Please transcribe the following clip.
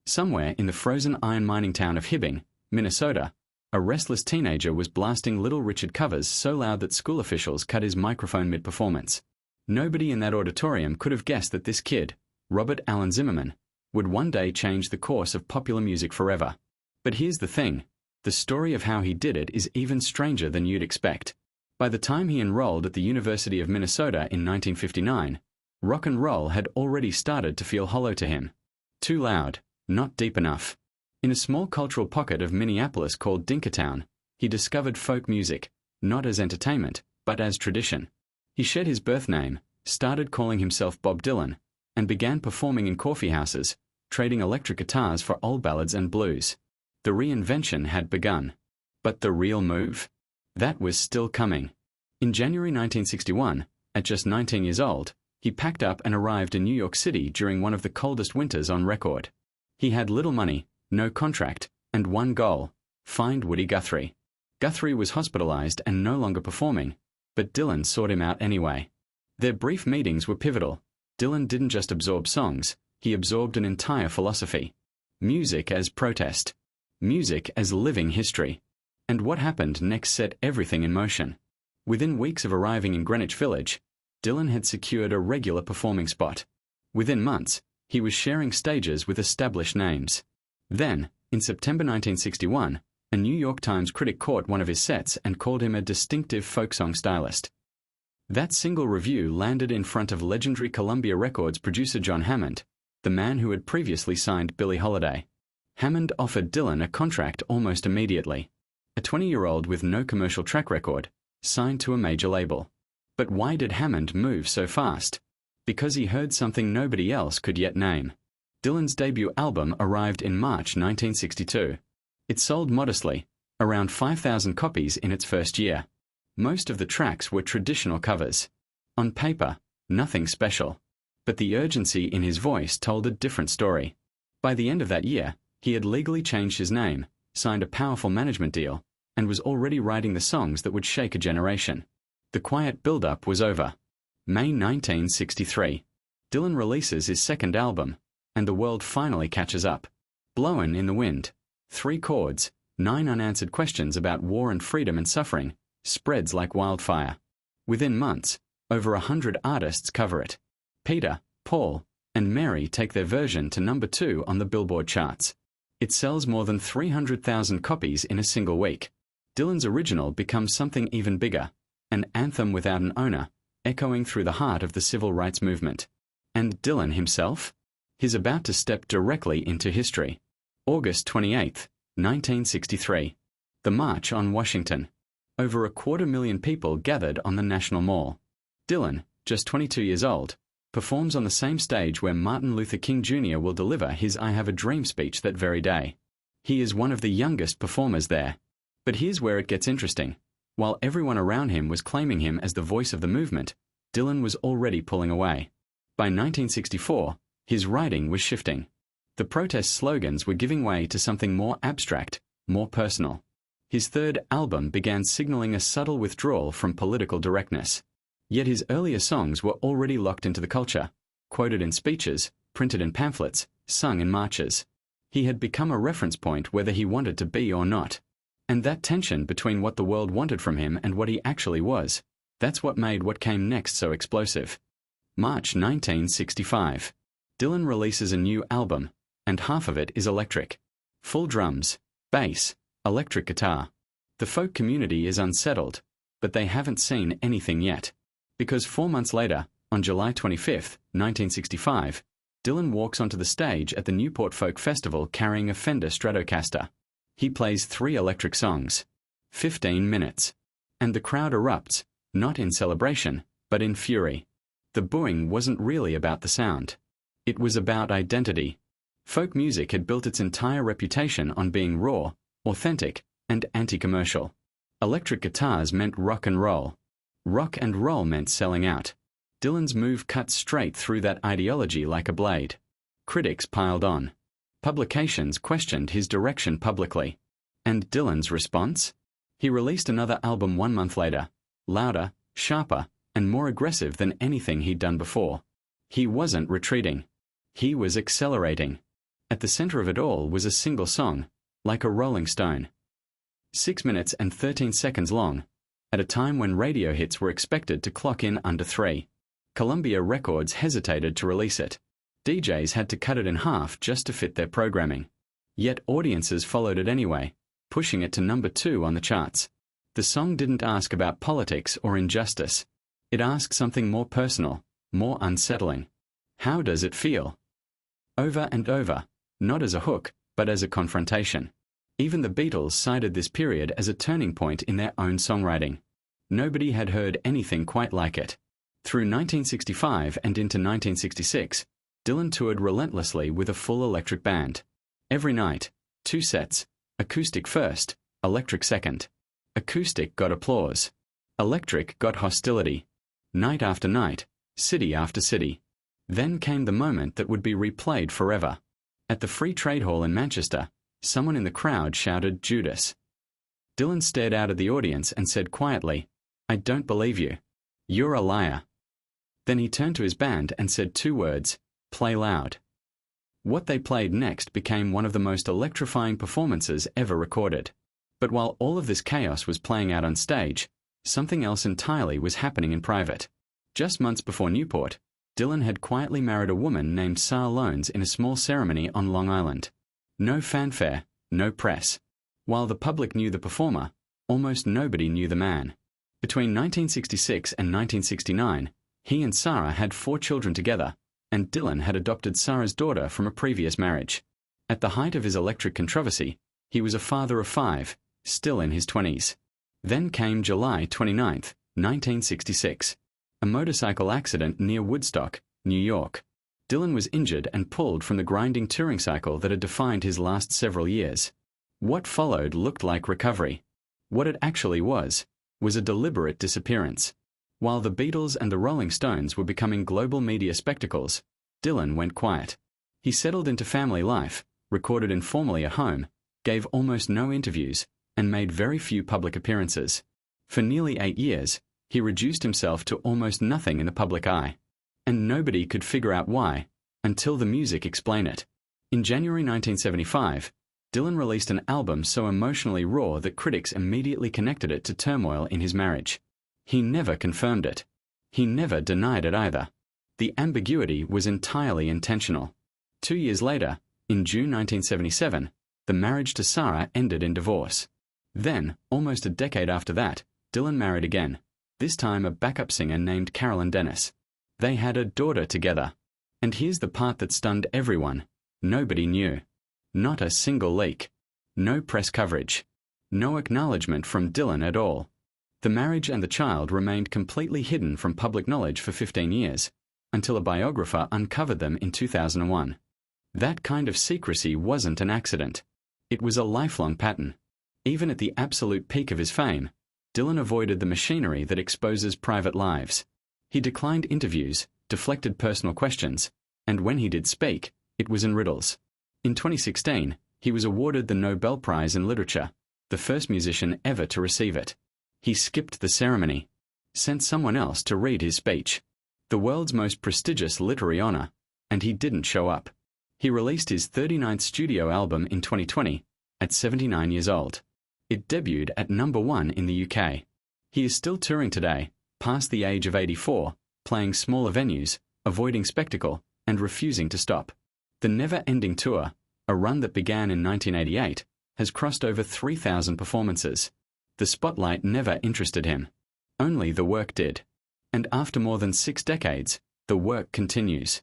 Somewhere in the frozen iron mining town of Hibbing, Minnesota, a restless teenager was blasting Little Richard covers so loud that school officials cut his microphone mid-performance. Nobody in that auditorium could have guessed that this kid, Robert Allen Zimmerman, would one day change the course of popular music forever. But here's the thing, the story of how he did it is even stranger than you'd expect. By the time he enrolled at the University of Minnesota in 1959, rock and roll had already started to feel hollow to him. Too loud, not deep enough. In a small cultural pocket of Minneapolis called Dinkertown, he discovered folk music, not as entertainment, but as tradition. He shed his birth name, started calling himself Bob Dylan, and began performing in coffeehouses, trading electric guitars for old ballads and blues. The reinvention had begun. But the real move? That was still coming. In January 1961, at just 19 years old, he packed up and arrived in New York City during one of the coldest winters on record. He had little money, no contract, and one goal: find Woody Guthrie. Guthrie was hospitalized and no longer performing, but Dylan sought him out anyway. Their brief meetings were pivotal. Dylan didn't just absorb songs, he absorbed an entire philosophy. Music as protest. Music as living history. And what happened next set everything in motion. Within weeks of arriving in Greenwich Village, Dylan had secured a regular performing spot. Within months, he was sharing stages with established names. Then, in September 1961, a New York Times critic caught one of his sets and called him a distinctive folk song stylist. That single review landed in front of legendary Columbia Records producer John Hammond, the man who had previously signed Billie Holiday. Hammond offered Dylan a contract almost immediately. A 20-year-old with no commercial track record, signed to a major label. But why did Hammond move so fast? Because he heard something nobody else could yet name. Dylan's debut album arrived in March 1962. It sold modestly, around 5,000 copies in its first year. Most of the tracks were traditional covers. On paper, nothing special. But the urgency in his voice told a different story. By the end of that year, he had legally changed his name, signed a powerful management deal, and was already writing the songs that would shake a generation. The quiet build-up was over. May 1963. Dylan releases his second album, and the world finally catches up. Blowin' in the Wind, 3 chords, 9 unanswered questions about war and freedom and suffering, spreads like wildfire. Within months, over 100 artists cover it. Peter, Paul, and Mary take their version to number 2 on the Billboard charts. It sells more than 300,000 copies in a single week. Dylan's original becomes something even bigger, an anthem without an owner, echoing through the heart of the civil rights movement. And Dylan himself? He's about to step directly into history. August 28, 1963. The March on Washington. Over 250,000 people gathered on the National Mall. Dylan, just 22 years old, performs on the same stage where Martin Luther King Jr. will deliver his I Have a Dream speech that very day. He is one of the youngest performers there. But here's where it gets interesting. While everyone around him was claiming him as the voice of the movement, Dylan was already pulling away. By 1964, his writing was shifting. The protest slogans were giving way to something more abstract, more personal. His third album began signaling a subtle withdrawal from political directness. Yet his earlier songs were already locked into the culture, quoted in speeches, printed in pamphlets, sung in marches. He had become a reference point whether he wanted to be or not. And that tension between what the world wanted from him and what he actually was, that's what made what came next so explosive. March 1965. Dylan releases a new album, and half of it is electric. Full drums, bass, electric guitar. The folk community is unsettled, but they haven't seen anything yet. Because 4 months later, on July 25, 1965, Dylan walks onto the stage at the Newport Folk Festival carrying a Fender Stratocaster. He plays 3 electric songs. 15 minutes. And the crowd erupts, not in celebration, but in fury. The booing wasn't really about the sound. It was about identity. Folk music had built its entire reputation on being raw, authentic, and anti-commercial. Electric guitars meant rock and roll. Rock and roll meant selling out. Dylan's move cut straight through that ideology like a blade. Critics piled on. Publications questioned his direction publicly. And Dylan's response? He released another album 1 month later, louder, sharper, and more aggressive than anything he'd done before. He wasn't retreating. He was accelerating. At the center of it all was a single song, like a rolling stone. 6 minutes and 13 seconds long, at a time when radio hits were expected to clock in under 3. Columbia Records hesitated to release it. DJs had to cut it in half just to fit their programming. Yet audiences followed it anyway, pushing it to number 2 on the charts. The song didn't ask about politics or injustice. It asked something more personal, more unsettling. How does it feel? Over and over, not as a hook, but as a confrontation. Even the Beatles cited this period as a turning point in their own songwriting. Nobody had heard anything quite like it. Through 1965 and into 1966, Dylan toured relentlessly with a full electric band. Every night, 2 sets, acoustic first, electric second. Acoustic got applause. Electric got hostility. Night after night, city after city. Then came the moment that would be replayed forever. At the Free Trade Hall in Manchester, someone in the crowd shouted Judas. Dylan stared out at the audience and said quietly, "I don't believe you. You're a liar." Then he turned to his band and said 2 words, "Play loud." What they played next became one of the most electrifying performances ever recorded. But while all of this chaos was playing out on stage, something else entirely was happening in private. Just months before Newport, Dylan had quietly married a woman named Sarah Lones in a small ceremony on Long Island. No fanfare, no press. While the public knew the performer, almost nobody knew the man. Between 1966 and 1969, he and Sarah had 4 children together, and Dylan had adopted Sarah's daughter from a previous marriage. At the height of his electric controversy, he was a father of 5, still in his 20s. Then came July 29, 1966. A motorcycle accident near Woodstock, New York. Dylan was injured and pulled from the grinding touring cycle that had defined his last several years. What followed looked like recovery. What it actually was a deliberate disappearance. While the Beatles and the Rolling Stones were becoming global media spectacles, Dylan went quiet. He settled into family life, recorded informally at home, gave almost no interviews, and made very few public appearances. For nearly 8 years, he reduced himself to almost nothing in the public eye. And nobody could figure out why, until the music explained it. In January 1975, Dylan released an album so emotionally raw that critics immediately connected it to turmoil in his marriage. He never confirmed it. He never denied it either. The ambiguity was entirely intentional. 2 years later, in June 1977, the marriage to Sarah ended in divorce. Then, almost a decade after that, Dylan married again, this time a backup singer named Carolyn Dennis. They had a daughter together. And here's the part that stunned everyone. Nobody knew. Not a single leak. No press coverage. No acknowledgement from Dylan at all. The marriage and the child remained completely hidden from public knowledge for 15 years, until a biographer uncovered them in 2001. That kind of secrecy wasn't an accident. It was a lifelong pattern. Even at the absolute peak of his fame, Dylan avoided the machinery that exposes private lives. He declined interviews, deflected personal questions, and when he did speak, it was in riddles. In 2016, he was awarded the Nobel Prize in Literature, the first musician ever to receive it. He skipped the ceremony, sent someone else to read his speech, the world's most prestigious literary honor, and he didn't show up. He released his 39th studio album in 2020, at 79 years old. It debuted at number 1 in the UK. He is still touring today, past the age of 84, playing smaller venues, avoiding spectacle, and refusing to stop. The never-ending tour, a run that began in 1988, has crossed over 3,000 performances. The spotlight never interested him. Only the work did. And after more than 6 decades, the work continues.